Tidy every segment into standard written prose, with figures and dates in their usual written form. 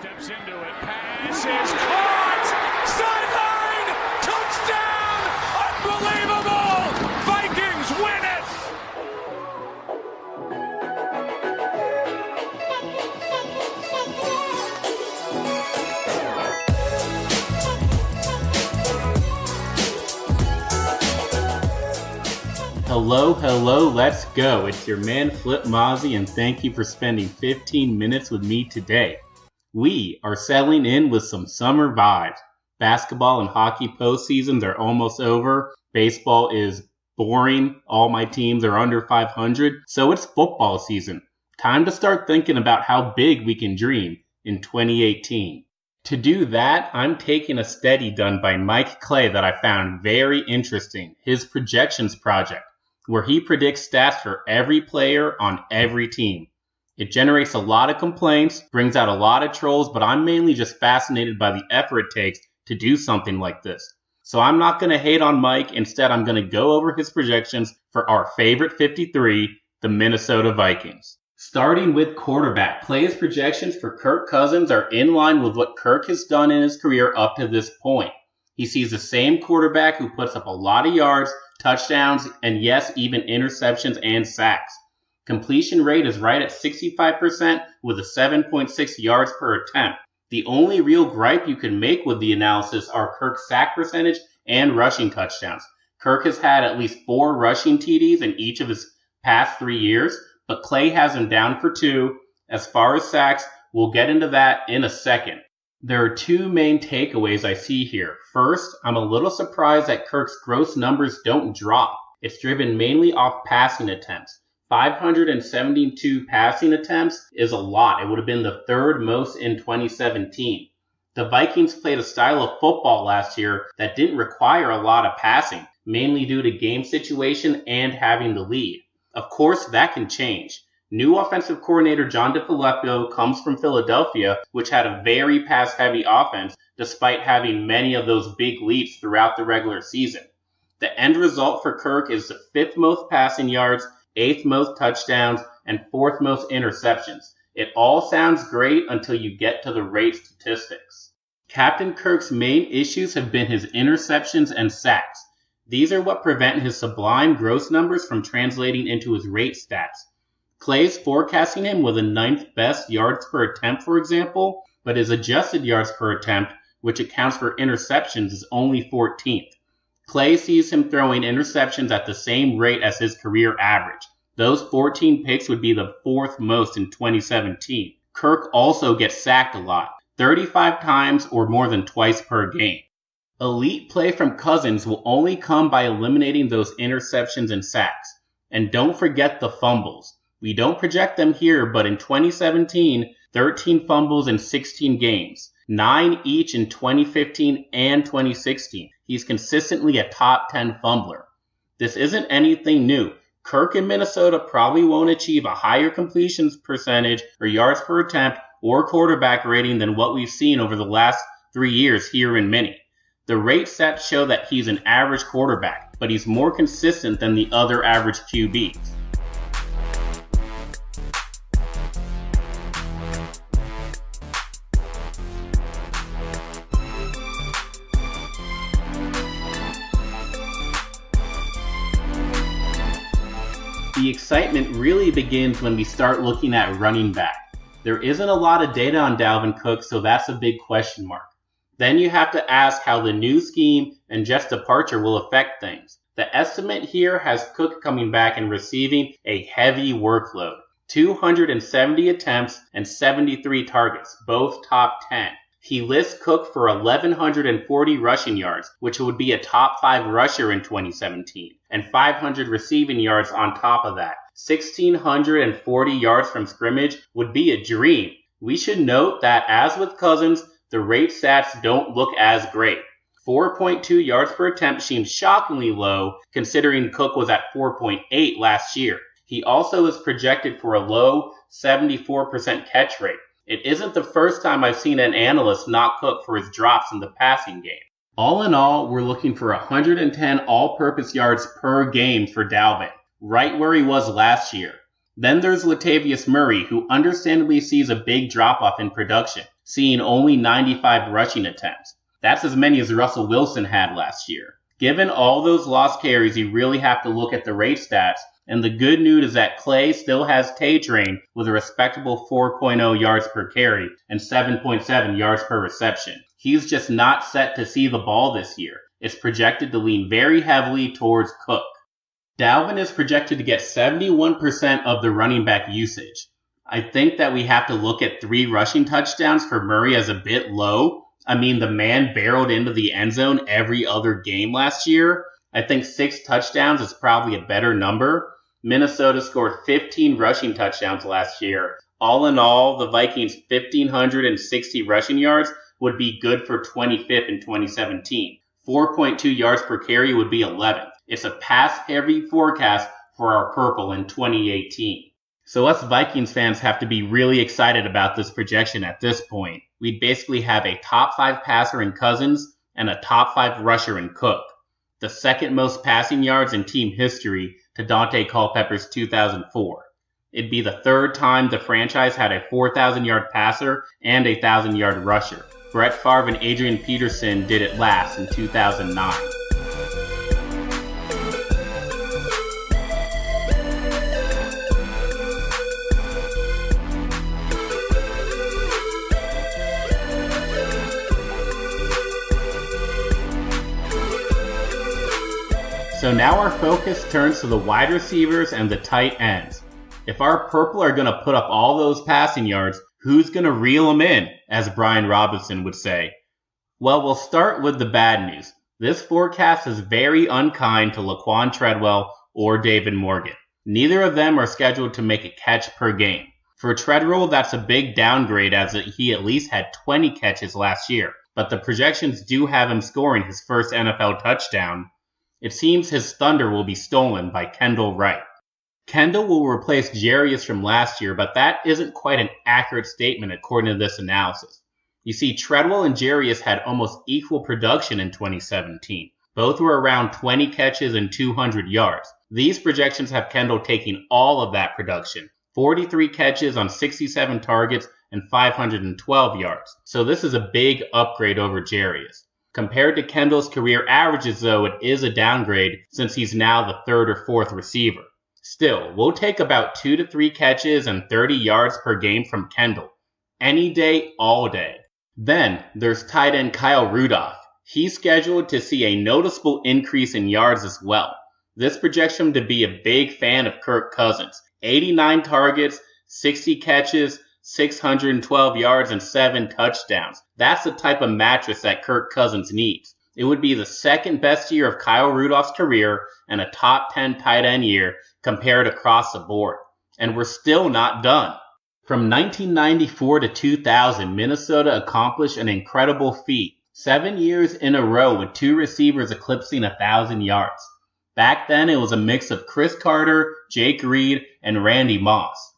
Steps into it. Pass is caught. Sideline. Touchdown. Unbelievable. Vikings win it. Hello, let's go. It's your man Flip Mozzie, and thank you for spending 15 minutes with me today. We are settling in with some summer vibes. Basketball and hockey postseasons are almost over. Baseball is boring. All my teams are under 500, so it's football season. Time to start thinking about how big we can dream in 2018. To do that, I'm taking a study done by Mike Clay that I found very interesting, his projections project, where he predicts stats for every player on every team. It generates a lot of complaints, brings out a lot of trolls, but I'm mainly just fascinated by the effort it takes to do something like this. So I'm not going to hate on Mike. Instead, I'm going to go over his projections for our favorite 53, the Minnesota Vikings. Starting with quarterback, Clay's projections for Kirk Cousins are in line with what Kirk has done in his career up to this point. He sees the same quarterback who puts up a lot of yards, touchdowns, and yes, even interceptions and sacks. Completion rate is right at 65% with a 7.6 yards per attempt. The only real gripe you can make with the analysis are Kirk's sack percentage and rushing touchdowns. Kirk has had at least 4 rushing TDs in each of his past 3 years, but Clay has him down for 2. As far as sacks, we'll get into that in a second. There are 2 main takeaways I see here. First, I'm a little surprised that Kirk's gross numbers don't drop. It's driven mainly off passing attempts. 572 passing attempts is a lot. It would have been the 3rd most in 2017. The Vikings played a style of football last year that didn't require a lot of passing, mainly due to game situation and having the lead. Of course, that can change. New offensive coordinator John DeFilippo comes from Philadelphia, which had a very pass-heavy offense despite having many of those big leads throughout the regular season. The end result for Kirk is the 5th most passing yards, 8th most touchdowns, and 4th most interceptions. It all sounds great until you get to the rate statistics. Captain Kirk's main issues have been his interceptions and sacks. These are what prevent his sublime gross numbers from translating into his rate stats. Clay's forecasting him with the 9th best yards per attempt, for example, but his adjusted yards per attempt, which accounts for interceptions, is only 14th. Clay sees him throwing interceptions at the same rate as his career average. Those 14 picks would be the 4th most in 2017. Kirk also gets sacked a lot, 35 times or more than twice per game. Elite play from Cousins will only come by eliminating those interceptions and sacks. And don't forget the fumbles. We don't project them here, but in 2017, 13 fumbles in 16 games, 9 each in 2015 and 2016. He's consistently a top 10 fumbler. This isn't anything new. Kirk in Minnesota probably won't achieve a higher completions percentage or yards per attempt or quarterback rating than what we've seen over the last 3 years here in Minnie. The rate stats show that he's an average quarterback, but he's more consistent than the other average QBs. The excitement really begins when we start looking at running back. There isn't a lot of data on Dalvin Cook, so that's a big question mark. Then you have to ask how the new scheme and Jeff's departure will affect things. The estimate here has Cook coming back and receiving a heavy workload. 270 attempts and 73 targets, both top 10. He lists Cook for 1,140 rushing yards, which would be a top 5 rusher in 2017, and 500 receiving yards on top of that. 1,640 yards from scrimmage would be a dream. We should note that, as with Cousins, the rate stats don't look as great. 4.2 yards per attempt seems shockingly low, considering Cook was at 4.8 last year. He also is projected for a low 74% catch rate. It isn't the first time I've seen an analyst knock Cook for his drops in the passing game. All in all, we're looking for 110 all-purpose yards per game for Dalvin, right where he was last year. Then there's Latavius Murray, who understandably sees a big drop-off in production, seeing only 95 rushing attempts. That's as many as Russell Wilson had last year. Given all those lost carries, you really have to look at the rate stats, and the good news is that Clay still has Tay-Train with a respectable 4.0 yards per carry and 7.7 yards per reception. He's just not set to see the ball this year. It's projected to lean very heavily towards Cook. Dalvin is projected to get 71% of the running back usage. I think that we have to look at 3 rushing touchdowns for Murray as a bit low. I mean, the man barreled into the end zone every other game last year. I think 6 touchdowns is probably a better number. Minnesota scored 15 rushing touchdowns last year. All in all, the Vikings' 1,560 rushing yards would be good for 25th in 2017. 4.2 yards per carry would be 11th. It's a pass-heavy forecast for our purple in 2018. So us Vikings fans have to be really excited about this projection at this point. We basically have a top 5 passer in Cousins and a top 5 rusher in Cook. The second most passing yards in team history to Dante Culpepper's 2004. It'd be the 3rd time the franchise had a 4,000-yard passer and a 1,000-yard rusher. Brett Favre and Adrian Peterson did it last in 2009. So now our focus turns to the wide receivers and the tight ends. If our purple are going to put up all those passing yards, who's going to reel them in, as Brian Robinson would say? Well, we'll start with the bad news. This forecast is very unkind to Laquan Treadwell or David Morgan. Neither of them are scheduled to make a catch per game. For Treadwell, that's a big downgrade as he at least had 20 catches last year, but the projections do have him scoring his first NFL touchdown. It seems his thunder will be stolen by Kendall Wright. Kendall will replace Jarius from last year, but that isn't quite an accurate statement according to this analysis. You see, Treadwell and Jarius had almost equal production in 2017. Both were around 20 catches and 200 yards. These projections have Kendall taking all of that production, 43 catches on 67 targets and 512 yards. So this is a big upgrade over Jarius. Compared to Kendall's career averages, though, it is a downgrade since he's now the 3rd or 4th receiver. Still, we'll take about 2 to 3 catches and 30 yards per game from Kendall. Any day, all day. Then, there's tight end Kyle Rudolph. He's scheduled to see a noticeable increase in yards as well. This projects him to be a big fan of Kirk Cousins. 89 targets, 60 catches, 612 yards, and 7 touchdowns. That's the type of mattress that Kirk Cousins needs. It would be the 2nd best year of Kyle Rudolph's career and a top 10 tight end year compared across the board. And we're still not done. From 1994 to 2000, Minnesota accomplished an incredible feat. 7 years in a row with 2 receivers eclipsing 1,000 yards. Back then, it was a mix of Chris Carter, Jake Reed, and Randy Moss.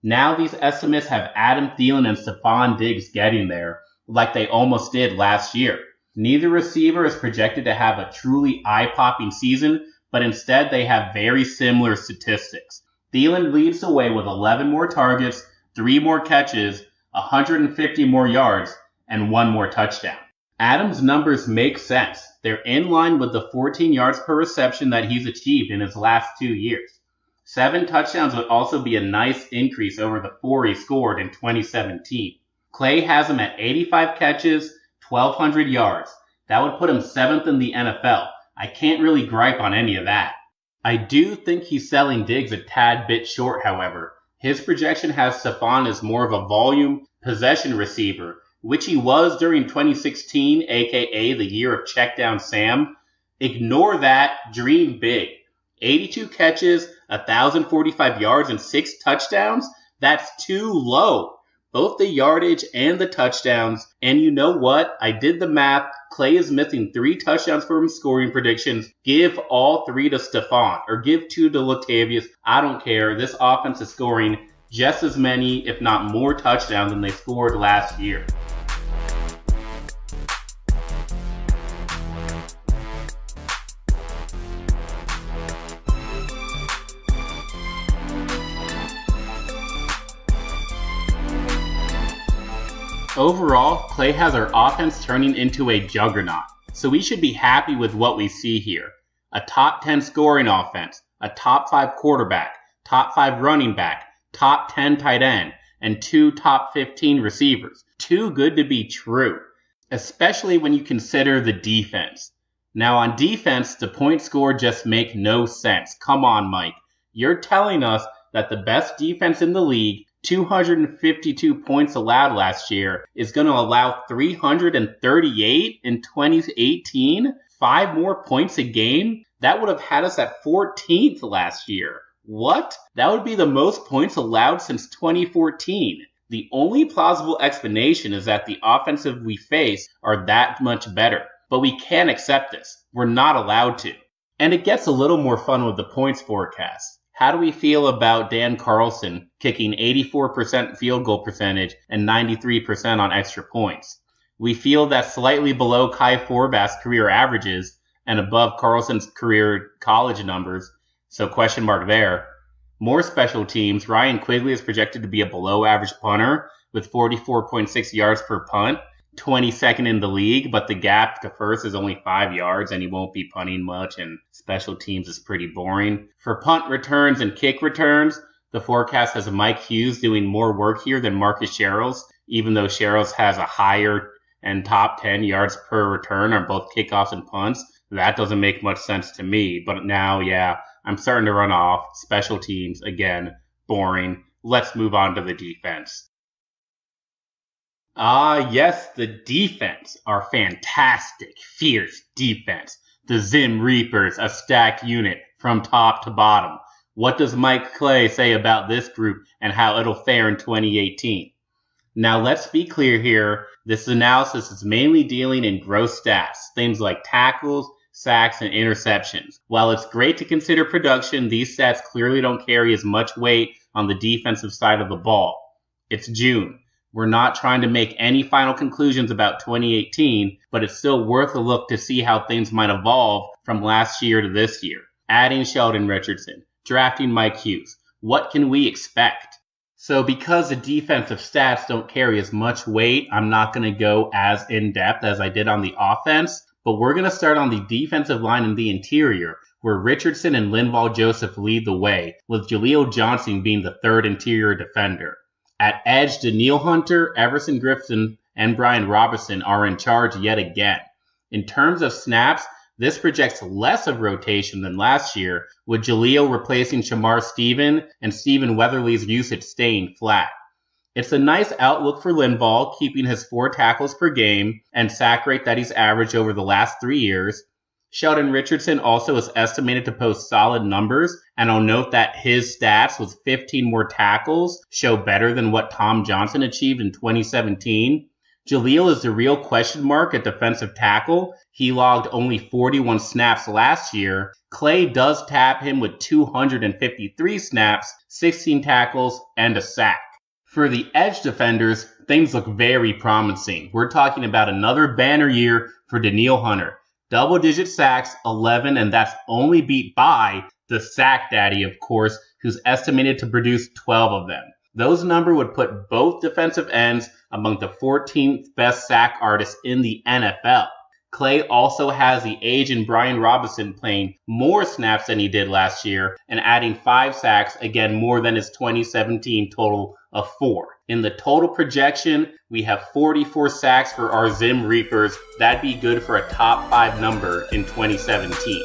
Now these estimates have Adam Thielen and Stephon Diggs getting there, like they almost did last year. Neither receiver is projected to have a truly eye-popping season, but instead they have very similar statistics. Thielen leads the way with 11 more targets, 3 more catches, 150 more yards, and 1 more touchdown. Adams' numbers make sense. They're in line with the 14 yards per reception that he's achieved in his last 2 years. 7 touchdowns would also be a nice increase over the 4 he scored in 2017. Clay has him at 85 catches, 1,200 yards. That would put him 7th in the NFL. I can't really gripe on any of that. I do think he's selling Diggs a tad bit short, however. His projection has Stephon as more of a volume, possession receiver, which he was during 2016, aka the year of Checkdown Sam. Ignore that, dream big. 82 catches, 1,045 yards, and 6 touchdowns? That's too low. Both the yardage and the touchdowns. And you know what? I did the math. Clay is missing 3 touchdowns from scoring predictions. Give all 3 to Stephon, or give 2 to Latavius. I don't care. This offense is scoring just as many, if not more touchdowns than they scored last year. Overall, Clay has our offense turning into a juggernaut, so we should be happy with what we see here. A top 10 scoring offense, a top 5 quarterback, top 5 running back, top 10 tight end, and 2 top 15 receivers. Too good to be true, especially when you consider the defense. Now on defense, the points scored just make no sense. Come on, Mike. You're telling us that the best defense in the league, 252 points allowed last year, is going to allow 338 in 2018? 5 more points a game? That would have had us at 14th last year. What? That would be the most points allowed since 2014. The only plausible explanation is that the offensive we face are that much better. But we can't accept this. We're not allowed to. And it gets a little more fun with the points forecast. How do we feel about Dan Carlson kicking 84% field goal percentage and 93% on extra points? We feel that's slightly below Kai Forbath's career averages and above Carlson's career college numbers, so question mark there. More special teams, Ryan Quigley is projected to be a below average punter with 44.6 yards per punt, 22nd in the league, but the gap to first is only 5 yards and he won't be punting much, and special teams is pretty boring. For punt returns and kick returns, the forecast has Mike Hughes doing more work here than Marcus Sherrills, even though Sherrills has a higher and top 10 yards per return on both kickoffs and punts. That doesn't make much sense to me, but now, yeah, I'm starting to run off. Special teams, again, boring. Let's move on to the defense. Yes, the defense. Our fantastic, fierce defense. The Zim Reapers, a stacked unit from top to bottom. What does Mike Clay say about this group and how it'll fare in 2018? Now, let's be clear here. This analysis is mainly dealing in gross stats, things like tackles, sacks, and interceptions. While it's great to consider production, these stats clearly don't carry as much weight on the defensive side of the ball. It's June. We're not trying to make any final conclusions about 2018, but it's still worth a look to see how things might evolve from last year to this year. Adding Sheldon Richardson, drafting Mike Hughes. What can we expect? So because the defensive stats don't carry as much weight, I'm not going to go as in-depth as I did on the offense, but we're going to start on the defensive line in the interior, where Richardson and Linval Joseph lead the way, with Jaleel Johnson being the third interior defender. At edge, Danielle Hunter, Everson Griffin, and Brian Robinson are in charge yet again. In terms of snaps, this projects less of rotation than last year, with Jaleel replacing Shamar Stephen and Stephen Weatherly's usage staying flat. It's a nice outlook for Linval, keeping his 4 tackles per game and sack rate that he's averaged over the last 3 years. Sheldon Richardson also is estimated to post solid numbers, and I'll note that his stats with 15 more tackles show better than what Tom Johnson achieved in 2017. Jaleel is the real question mark at defensive tackle. He logged only 41 snaps last year. Clay does tap him with 253 snaps, 16 tackles, and a sack. For the edge defenders, things look very promising. We're talking about another banner year for Danielle Hunter. Double-digit sacks, 11, and that's only beat by the sack daddy, of course, who's estimated to produce 12 of them. Those numbers would put both defensive ends among the 14th best sack artists in the NFL. Clay also has the aging Brian Robinson playing more snaps than he did last year and adding 5 sacks, again more than his 2017 total of 4. In the total projection, we have 44 sacks for our Zim Reapers. That'd be good for a top 5 number in 2017.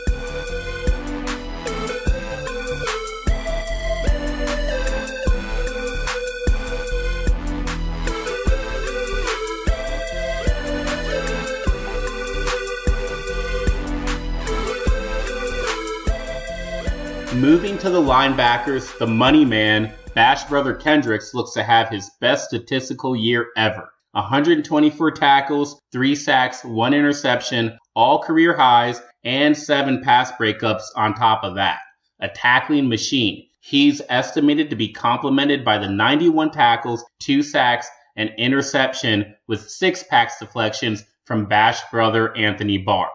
Moving to the linebackers, the money man, Bash Brother Kendricks looks to have his best statistical year ever. 124 tackles, 3 sacks, 1 interception, all career highs, and 7 pass breakups on top of that. A tackling machine. He's estimated to be complemented by the 91 tackles, 2 sacks, and interception with 6 pass deflections from Bash Brother Anthony Barr.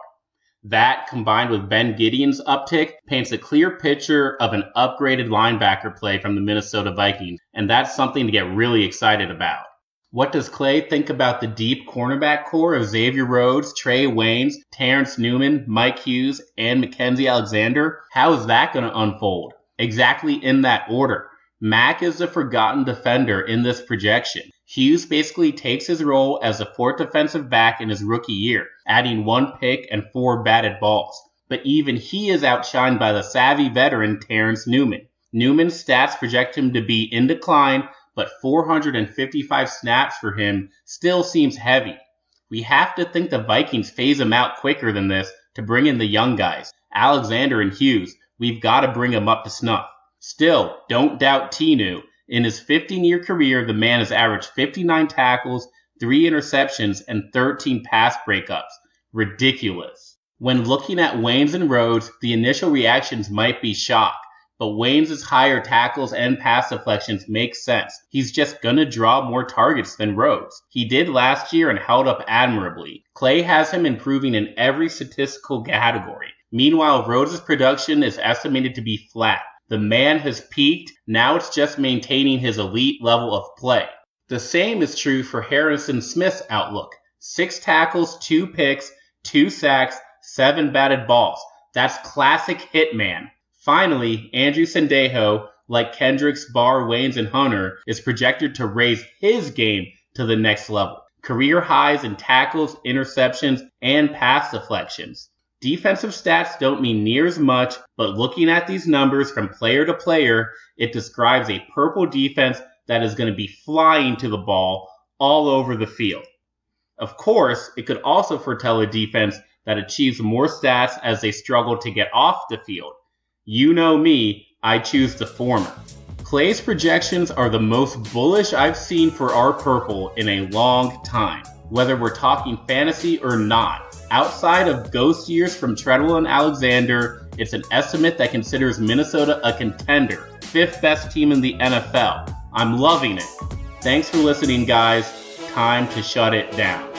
That, combined with Ben Gideon's uptick, paints a clear picture of an upgraded linebacker play from the Minnesota Vikings, and that's something to get really excited about. What does Clay think about the deep cornerback core of Xavier Rhodes, Trey Waynes, Terrence Newman, Mike Hughes, and Mackenzie Alexander? How is that going to unfold? Exactly in that order. Mack is the forgotten defender in this projection. Hughes basically takes his role as a fourth defensive back in his rookie year, adding 1 pick and 4 batted balls. But even he is outshined by the savvy veteran Terrence Newman. Newman's stats project him to be in decline, but 455 snaps for him still seems heavy. We have to think the Vikings phase him out quicker than this to bring in the young guys. Alexander and Hughes, we've got to bring him up to snuff. Still, don't doubt Tinu. In his 15-year career, the man has averaged 59 tackles, 3 interceptions, and 13 pass breakups. Ridiculous. When looking at Waynes and Rhodes, the initial reactions might be shock. But Waynes' higher tackles and pass deflections make sense. He's just gonna draw more targets than Rhodes. He did last year and held up admirably. Clay has him improving in every statistical category. Meanwhile, Rhodes' production is estimated to be flat. The man has peaked, now it's just maintaining his elite level of play. The same is true for Harrison Smith's outlook. 6 tackles, 2 picks, 2 sacks, 7 batted balls. That's classic hitman. Finally, Andrew Sendejo, like Kendricks, Barr, Waynes, and Hunter, is projected to raise his game to the next level. Career highs in tackles, interceptions, and pass deflections. Defensive stats don't mean near as much, but looking at these numbers from player to player, it describes a purple defense that is going to be flying to the ball all over the field. Of course, it could also foretell a defense that achieves more stats as they struggle to get off the field. You know me, I choose the former. Clay's projections are the most bullish I've seen for our purple in a long time, whether we're talking fantasy or not. Outside of ghost years from Treadwell and Alexander, it's an estimate that considers Minnesota a contender, 5th best team in the NFL. I'm loving it. Thanks for listening, guys. Time to shut it down.